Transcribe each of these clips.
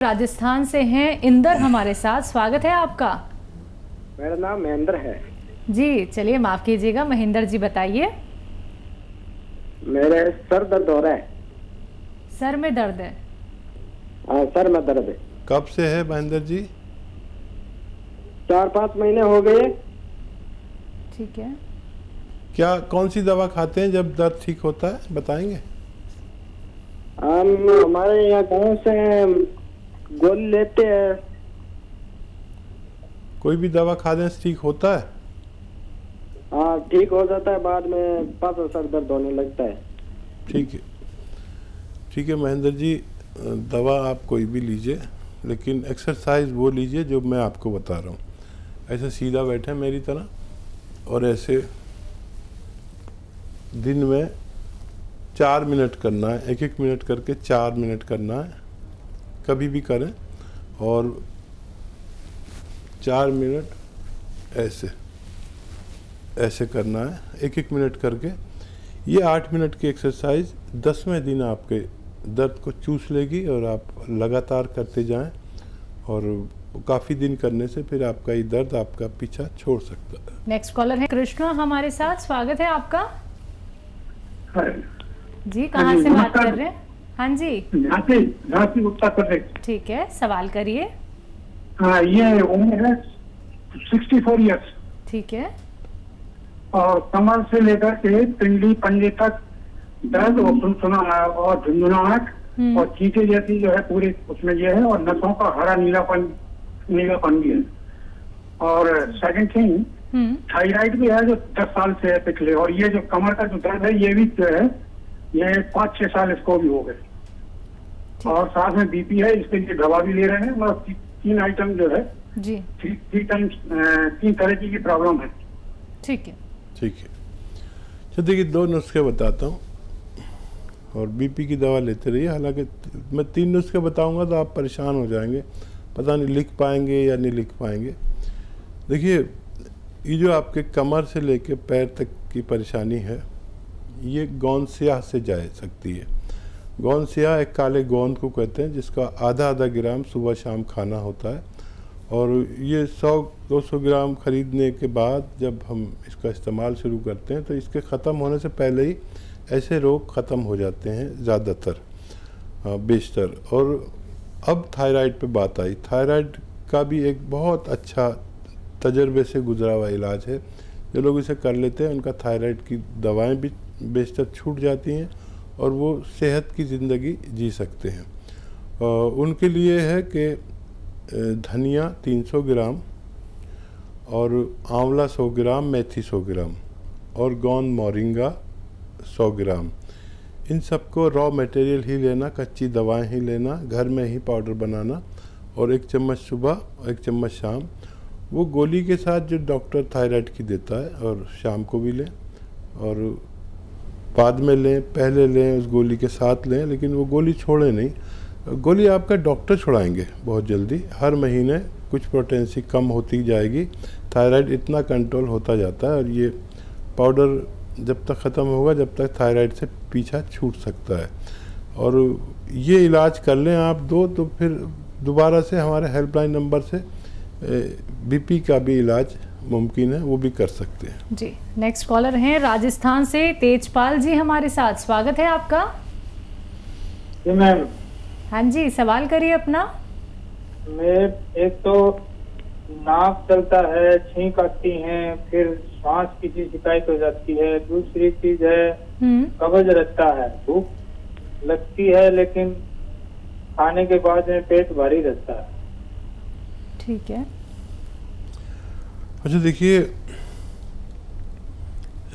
राजस्थान से हैं इंदर हमारे साथ। स्वागत है आपका। मेरा नाम महेंद्र है जी, चलिए माफ कीजिएगा महेंद्र जी, बताइए। मेरे सर दर्द हो रहा है। सर में दर्द है? हाँ, सर में दर्द है। कब से है महेंद्र जी? 4-5 महीने हो गए। ठीक है। क्या कौन सी दवा खाते हैं जब दर्द ठीक होता है, बताएंगे? हम हमारे यहाँ गाँव से गोली लेते हैं। कोई भी दवा खाने से ठीक होता है? हाँ, ठीक हो जाता है, बाद में पास सर दर्द होने लगता है। ठीक है, ठीक है महेंद्र जी, दवा आप कोई भी लीजिए, लेकिन एक्सरसाइज वो लीजिए जो मैं आपको बता रहा हूँ। ऐसे सीधा बैठे मेरी तरह और ऐसे दिन में 4 मिनट करना है, 1-1 मिनट करके 4 मिनट करना है, कभी भी करें। और 4 मिनट ऐसे ऐसे करना है, 1-1 मिनट करके। ये 8 मिनट की एक्सरसाइज 10वें दिन आपके दर्द को चूस लेगी और आप लगातार करते जाएं, और काफ़ी दिन करने से फिर आपका ये दर्द आपका पीछा छोड़ सकता है। नेक्स्ट कॉलर है कृष्णा हमारे साथ। स्वागत है आपका। जी, कहाँ से बात कर रहे हैं? हाँ जी, झांसी उत्तर प्रदेश। ठीक है, सवाल करिए। हाँ, ये उम्र है 64 ईयर्स ठीक है। और कमर से लेकर के पिंडी पंजे तक दर्द और और झुंझुनाहट और चीटे जैसी जो है पूरी उसमें ये है, और नसों का हरा नीलापन भी है। और सेकंड थिंग, थायराइड भी है जो 10 साल से है पिछले, और ये जो कमर का जो दर्द है ये भी जो है ये 5-6 साल इसको भी हो गए। और साथ में बीपी है, इसके लिए दवा भी ले रहे हैं। मतलब 3 आइटम जो है जी, 3 तरह की प्रॉब्लम है। ठीक है। ठीक है, तो देखिए 2 नुस्खे बताता हूँ और बीपी की दवा लेते रहिए। हालांकि मैं 3 नुस्खे बताऊंगा तो आप परेशान हो जाएंगे, पता नहीं लिख पाएंगे या नहीं लिख पाएंगे। देखिए, ये जो आपके कमर से लेके पैर तक की परेशानी है, ये गोंद स्याह से जा सकती है। गोंद स्याह एक काले गोंद को कहते हैं, जिसका आधा ग्राम सुबह शाम खाना होता है। और ये 100-200 ग्राम खरीदने के बाद जब हम इसका इस्तेमाल शुरू करते हैं तो इसके ख़त्म होने से पहले ही ऐसे रोग ख़त्म हो जाते हैं ज़्यादातर, बेशतर। और अब थायराइड पे बात आई। थायराइड का भी एक बहुत अच्छा तजर्बे से गुजरा हुआ इलाज है। जो लोग इसे कर लेते हैं उनका थायराइड की दवाएं भी बेशतर छूट जाती हैं और वो सेहत की ज़िंदगी जी सकते हैं। उनके लिए है कि धनिया 300 ग्राम और आंवला 100 ग्राम, मेथी 100 ग्राम और गोंद मोरिंगा 100 ग्राम, इन सबको रॉ मटेरियल ही लेना, कच्ची दवाएं ही लेना, घर में ही पाउडर बनाना, और 1 चम्मच सुबह और 1 चम्मच शाम। वो गोली के साथ जो डॉक्टर थायराइड की देता है, और शाम को भी लें और बाद में लें, पहले लें, उस गोली के साथ लें, लेकिन वो गोली छोड़ें नहीं। गोली आपका डॉक्टर छुड़ाएंगे बहुत जल्दी। हर महीने कुछ पोटेंसी कम होती जाएगी, थायराइड इतना कंट्रोल होता जाता है। और ये पाउडर जब तक ख़त्म होगा जब तक थायराइड से पीछा छूट सकता है। और ये इलाज कर लें आप 2, तो फिर दोबारा से हमारे हेल्पलाइन नंबर से बीपी का भी इलाज मुमकिन है, वो भी कर सकते हैं। जी, नेक्स्ट कॉलर हैं राजस्थान से तेजपाल जी हमारे साथ। स्वागत है आपका। मैम, हाँ जी, सवाल करिए अपना। मैं एक तो नाक चलता है, छींक आती है, फिर सांस की शिकायत हो जाती है। दूसरी चीज है कब्ज रहता है, भूख लगती है लेकिन खाने के बाद में पेट भारी रहता है। ठीक है। अच्छा, देखिए,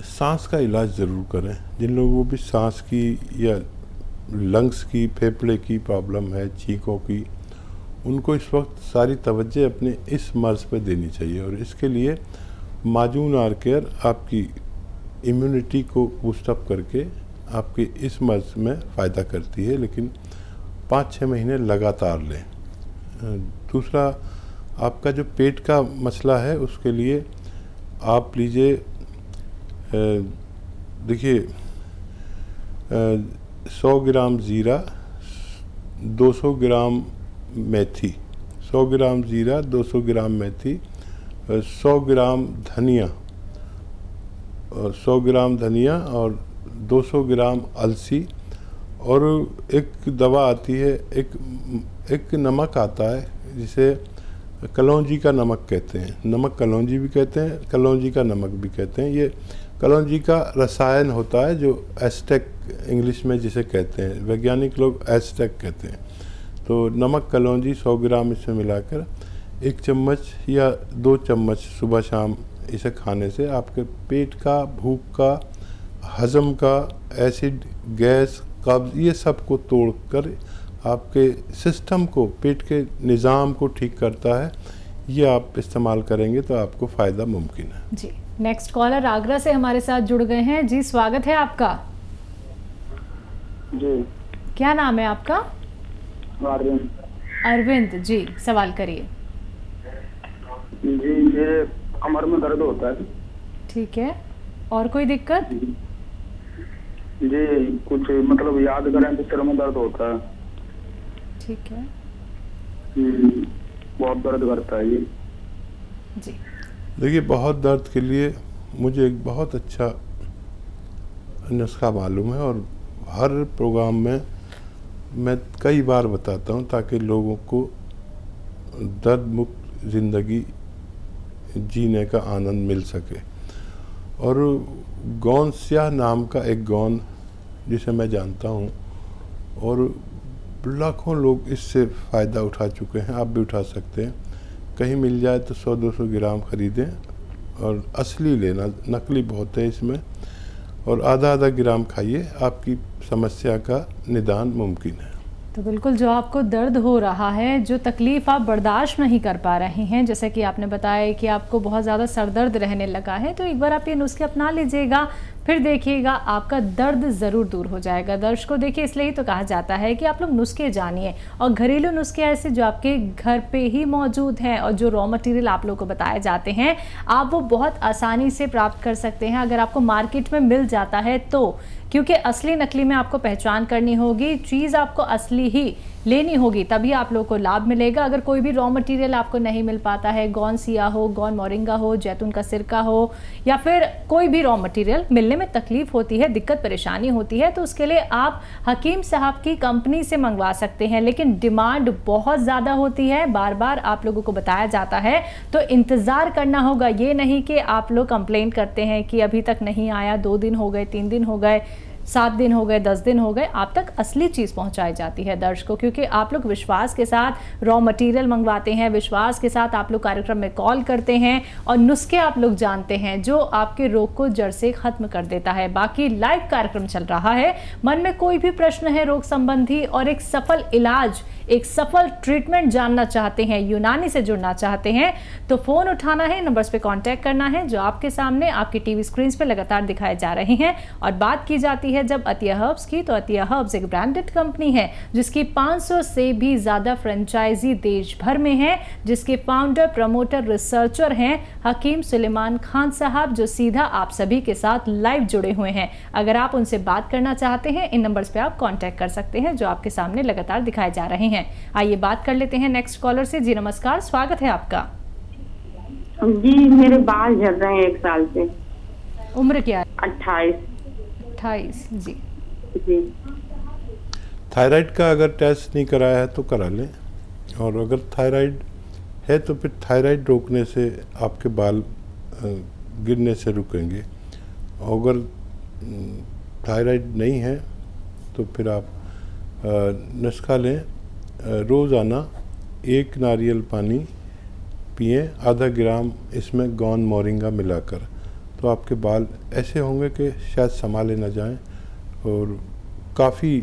सांस का इलाज ज़रूर करें। जिन लोगों को भी सांस की या लंग्स की, फेफड़े की प्रॉब्लम है, छींकों की, उनको इस वक्त सारी तवज्जो अपने इस मर्ज़ पे देनी चाहिए। और इसके लिए माजून आर केयर आपकी इम्यूनिटी को बूस्टअप करके आपके इस मर्ज़ में फ़ायदा करती है, लेकिन 5-6 महीने लगातार लें। दूसरा, आपका जो पेट का मसला है उसके लिए आप लीजिए, देखिए 100 ग्राम ज़ीरा, 200 ग्राम मेथी, 100 ग्राम जीरा, 200 ग्राम मेथी, 100 ग्राम धनिया, और 100 ग्राम धनिया और 200 ग्राम अलसी, और एक दवा आती है, एक नमक आता है जिसे कलौंजी का नमक कहते हैं, नमक कलौंजी भी कहते हैं, कलौंजी का नमक भी कहते हैं। ये कलौंजी का रसायन होता है जो एस्टेक इंग्लिश में जिसे कहते हैं, वैज्ञानिक लोग एस्टेक कहते हैं। तो नमक कलौंजी 100 ग्राम इसमें मिलाकर 1 चम्मच या 2 चम्मच सुबह शाम इसे खाने से आपके पेट का, भूख का, हजम का, एसिड, गैस, कब्ज, ये सब को तोड़कर आपके सिस्टम को, पेट के निज़ाम को ठीक करता है। ये आप इस्तेमाल करेंगे तो आपको फ़ायदा मुमकिन है। जी, नेक्स्ट कॉलर आगरा से हमारे साथ जुड़ गए हैं। जी, स्वागत है आपका। जी, क्या नाम है आपका? अरविंद। अरविंद जी, सवाल करिए। जी, ये कमर में दर्द होता है। ठीक है, और कोई दिक्कत? जी, कुछ मतलब याद करें तो सिर में दर्द होता है। ठीक है बहुत दर्द करता है ये। जी, देखिए, बहुत दर्द के लिए मुझे एक बहुत अच्छा नुस्खा मालूम है और हर प्रोग्राम में मैं कई बार बताता हूँ ताकि लोगों को दर्द मुक्त ज़िंदगी जीने का आनंद मिल सके। और गौन स्याह नाम का एक गौन जिसे मैं जानता हूँ, और लाखों लोग इससे फ़ायदा उठा चुके हैं, आप भी उठा सकते हैं। कहीं मिल जाए तो 100-200 ग्राम ख़रीदें और असली लेना, नकली बहुत है इसमें, और आधा ग्राम खाइए, आपकी समस्या का निदान मुमकिन है। तो बिल्कुल, जो आपको दर्द हो रहा है, जो तकलीफ़ आप बर्दाश्त नहीं कर पा रहे हैं, जैसे कि आपने बताया कि आपको बहुत ज़्यादा सर दर्द रहने लगा है, तो एक बार आप ये नुस्खे अपना लीजिएगा, फिर देखिएगा आपका दर्द ज़रूर दूर हो जाएगा। दर्शकों, देखिए, इसलिए ही तो कहा जाता है कि आप लोग नुस्खे जानिए, और घरेलू नुस्खे ऐसे जो आपके घर पे ही मौजूद हैं, और जो रॉ मटेरियल आप लोग को बताए जाते हैं आप वो बहुत आसानी से प्राप्त कर सकते हैं अगर आपको मार्केट में मिल जाता है तो। क्योंकि असली नकली में आपको पहचान करनी होगी, चीज़ आपको असली ही लेनी होगी, तभी आप लोगों को लाभ मिलेगा। अगर कोई भी रॉ मटेरियल आपको नहीं मिल पाता है, गौन सिया हो, गौन मोरिंगा हो, जैतून का सिरका हो, या फिर कोई भी रॉ मटेरियल मिलने में तकलीफ होती है, दिक्कत परेशानी होती है, तो उसके लिए आप हकीम साहब की कंपनी से मंगवा सकते हैं। लेकिन डिमांड बहुत ज़्यादा होती है, बार बार आप लोगों को बताया जाता है, तो इंतज़ार करना होगा। ये नहीं कि आप लोग कंप्लेंट करते हैं कि अभी तक नहीं आया, 2 दिन हो गए, 3 दिन हो गए, 7 दिन हो गए, 10 दिन हो गए, आप तक असली चीज़ पहुंचाई जाती है दर्शकों। क्योंकि आप लोग विश्वास के साथ रॉ मटेरियल मंगवाते हैं, विश्वास के साथ आप लोग कार्यक्रम में कॉल करते हैं, और नुस्खे आप लोग जानते हैं जो आपके रोग को जड़ से ख़त्म कर देता है। बाकी लाइव कार्यक्रम चल रहा है, मन में कोई भी प्रश्न है रोग संबंधी और एक सफल इलाज, एक सफल ट्रीटमेंट जानना चाहते हैं, यूनानी से जुड़ना चाहते हैं, तो फ़ोन उठाना है, नंबर्स पे कांटेक्ट करना है जो आपके सामने आपकी टीवी स्क्रीन पे लगातार दिखाए जा रहे हैं। और बात की जाती है जब अतिया हर्ब्स की, तो अतिया हर्ब्स एक ब्रांडेड कंपनी है जिसकी 500 से भी ज़्यादा फ्रेंचाइजी देश भर में है, जिसके फाउंडर, प्रमोटर, रिसर्चर हैं हकीम सुलेमान खान साहब, जो सीधा आप सभी के साथ लाइव जुड़े हुए हैं। अगर आप उनसे बात करना चाहते हैं, इन नंबर्स पे आप कांटेक्ट कर सकते हैं जो आपके सामने लगातार दिखाए जा रहे हैं। आइए बात कर लेते हैं नेक्स्ट कॉलर से। जी नमस्कार, स्वागत है आपका। जी, मेरे बाल झड़ रहे हैं 1 साल से। उम्र क्या है? 28। जी जी। थायराइड का अगर टेस्ट नहीं कराया है तो करा लें, और अगर थायराइड है तो फिर थायराइड रोकने से आपके बाल गिरने से रुकेंगे। और अगर थायराइड नहीं है तो फिर आप नुस्खा लें, रोज़ाना 1 नारियल पानी पिएं, आधा ग्राम इसमें गौन मोरिंगा मिलाकर, तो आपके बाल ऐसे होंगे कि शायद संभाले ना जाएं, और काफ़ी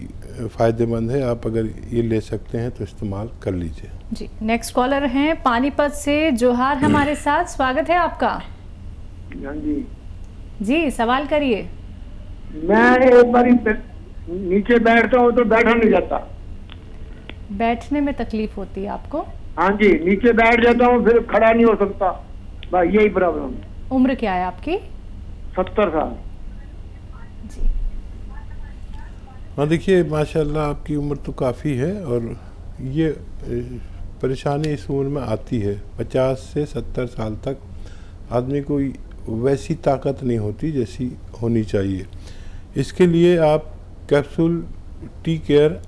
फ़ायदेमंद है। आप अगर ये ले सकते हैं तो इस्तेमाल कर लीजिए। जी, नेक्स्ट कॉलर हैं पानीपत से जोहार हमारे साथ, स्वागत है आपका। हाँ जी, जी सवाल करिए। मैं एक बार नीचे बैठता हूँ तो बैठा नहीं जाता। बैठने में तकलीफ होती है आपको? हाँ जी, नीचे बैठ जाता हूँ फिर खड़ा नहीं हो सकता, बस यही प्रॉब्लम। उम्र क्या है आपकी? 70 साल। जी, हाँ, देखिए, माशाल्लाह आपकी उम्र तो काफ़ी है, और ये परेशानी इस उम्र में आती है। 50 से 70 साल तक आदमी को वैसी ताकत नहीं होती जैसी होनी चाहिए। इसके लिए आप कैप्सूल टी केयर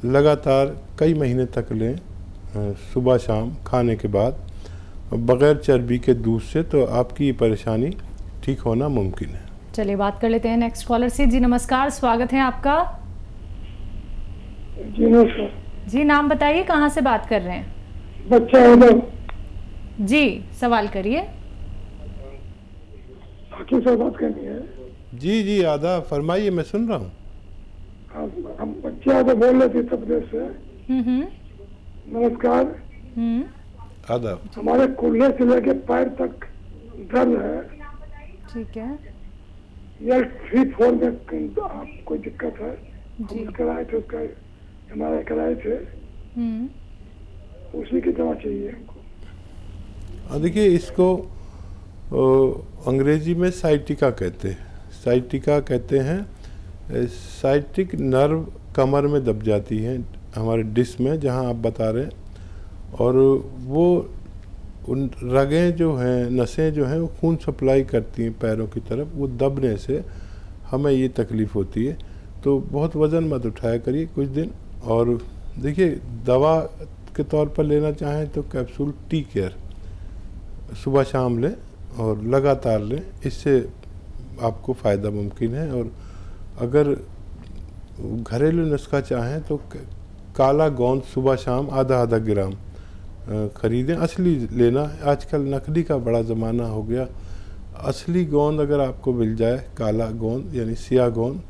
लगातार कई महीने तक लें, सुबह शाम खाने के बाद, बग़ैर चर्बी के दूध से, तो आपकी ये परेशानी ठीक होना मुमकिन है। चलिए बात कर लेते हैं नेक्स्ट कॉलर से। जी नमस्कार, स्वागत है आपका। जी नमस्कार जी, नाम बताइए, कहाँ से बात कर रहे हैं? बच्चा है ना, जी सवाल करिए। हाकिम साहब बात करनी है। जी जी, आधा फरमाइए, मैं सुन रहा हूँ। हम बच्चे आधा बोल रहे थे उत्तर प्रदेश से। नमस्कार। आधा हमारे कुल्ले से लेके पैर तक दर्द है। ठीक है या 3-4 में कोई दिक्कत है? हम कराए थे, उसका MRI कराए थे, उसी की दवा चाहिए हमको। देखिए, इसको अंग्रेजी में साइटिका कहते हैं। साइटिका कहते हैं, साइटिक नर्व कमर में दब जाती है, हमारे डिस्क में, जहां आप बता रहे हैं, और वो उन रगें जो हैं, नसें जो हैं, वो खून सप्लाई करती हैं पैरों की तरफ, वो दबने से हमें ये तकलीफ़ होती है। तो बहुत वज़न मत उठाया करिए कुछ दिन, और देखिए दवा के तौर पर लेना चाहें तो कैप्सूल टी केयर सुबह शाम लें और लगातार लें, इससे आपको फ़ायदा मुमकिन है। और अगर घरेलू नुस्खा चाहें तो काला गोंद सुबह शाम आधा ग्राम ख़रीदें। असली लेना, आजकल नकली का बड़ा ज़माना हो गया। असली गोंद अगर आपको मिल जाए, काला गोंद यानी सिया गोंद,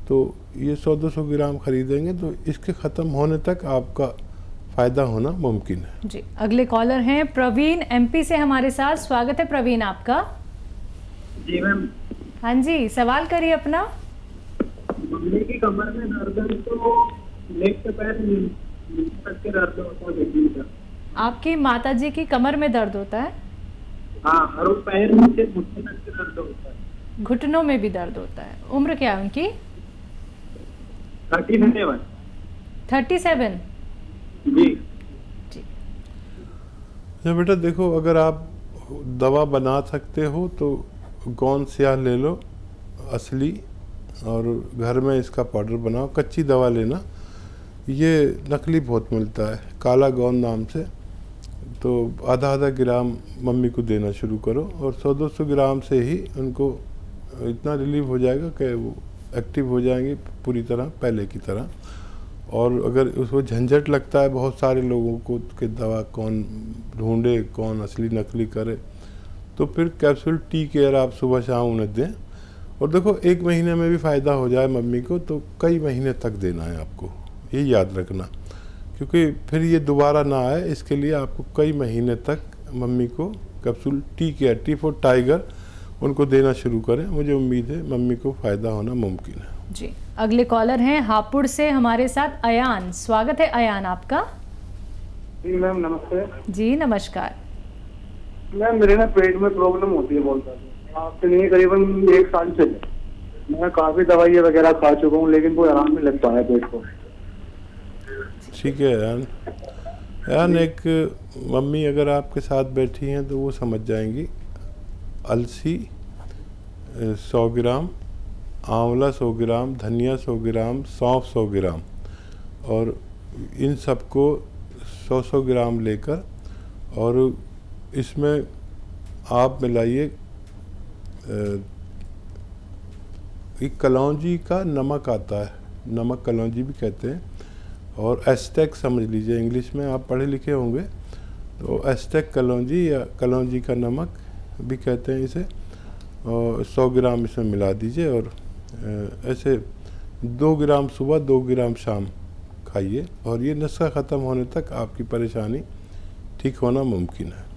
तो ये 100-200 ग्राम ख़रीदेंगे तो इसके ख़त्म होने तक आपका फ़ायदा होना मुमकिन है। जी, अगले कॉलर हैं प्रवीण MP से हमारे साथ। स्वागत है प्रवीण आपका। जी मैम। हाँ जी, सवाल करिए अपना। मम्मी की कमर में दर्द है, तो लेग के पैर तक के दर्द होता है। आपकी माताजी की कमर में दर्द होता है? हाँ, और पैर नीचे घुटने तक के दर्द होता है। घुटनों में भी दर्द होता है। उम्र क्या है उनकी? 37। जी। बेटा देखो, अगर आप दवा बना सकते हो तो गोंद स्याह ले लो असली, और घर में इसका पाउडर बनाओ। कच्ची दवा लेना, ये नकली बहुत मिलता है काला गोंद नाम से, तो आधा ग्राम मम्मी को देना शुरू करो, और 100-200 ग्राम से ही उनको इतना रिलीफ हो जाएगा कि वो एक्टिव हो जाएंगे पूरी तरह पहले की तरह। और अगर उसको झंझट लगता है बहुत सारे लोगों को कि दवा कौन ढूंढे, कौन असली नकली करे, तो फिर कैप्सूल टी केयर आप सुबह शाम उन्हें दें। और देखो, 1 महीने में भी फ़ायदा हो जाए मम्मी को तो कई महीने तक देना है आपको, ये याद रखना, क्योंकि फिर ये दोबारा ना आए। इसके लिए आपको कई महीने तक मम्मी को capsule tea care, T for tiger, उनको देना शुरू करें। मुझे उम्मीद है मम्मी को फ़ायदा होना मुमकिन है। जी, अगले कॉलर हैं हापुड़ से हमारे साथ अयान। स्वागत है अयान आपका। जी मैम नमस्ते। जी नमस्कार। मैम मेरे ना पेट में प्रॉब्लम होती है बहुत ज़्यादा, आपसे नहीं करीबन 1 साल से। मैं काफ़ी दवाइयाँ वगैरह खा चुका हूँ, लेकिन कोई आराम नहीं लग पाया पेट को। ठीक है अयान, एक मम्मी अगर आपके साथ बैठी हैं तो वो समझ जाएंगी। अलसी 100 ग्राम, आंवला 100 ग्राम, धनिया 100 ग्राम, सौंफ 100 ग्राम, और इन सबको 100 ग्राम लेकर, और इसमें आप मिलाइए एक कलौंजी का नमक आता है, नमक कलौंजी भी कहते हैं, और एस्टेक समझ लीजिए, इंग्लिश में आप पढ़े लिखे होंगे, तो एस्टेक कलौंजी या कलौंजी का नमक भी कहते हैं इसे, और 100 ग्राम इसमें मिला दीजिए, और ऐसे 2 ग्राम सुबह 2 ग्राम शाम खाइए, और ये नुस्खा ख़त्म होने तक आपकी परेशानी ठीक होना मुमकिन है।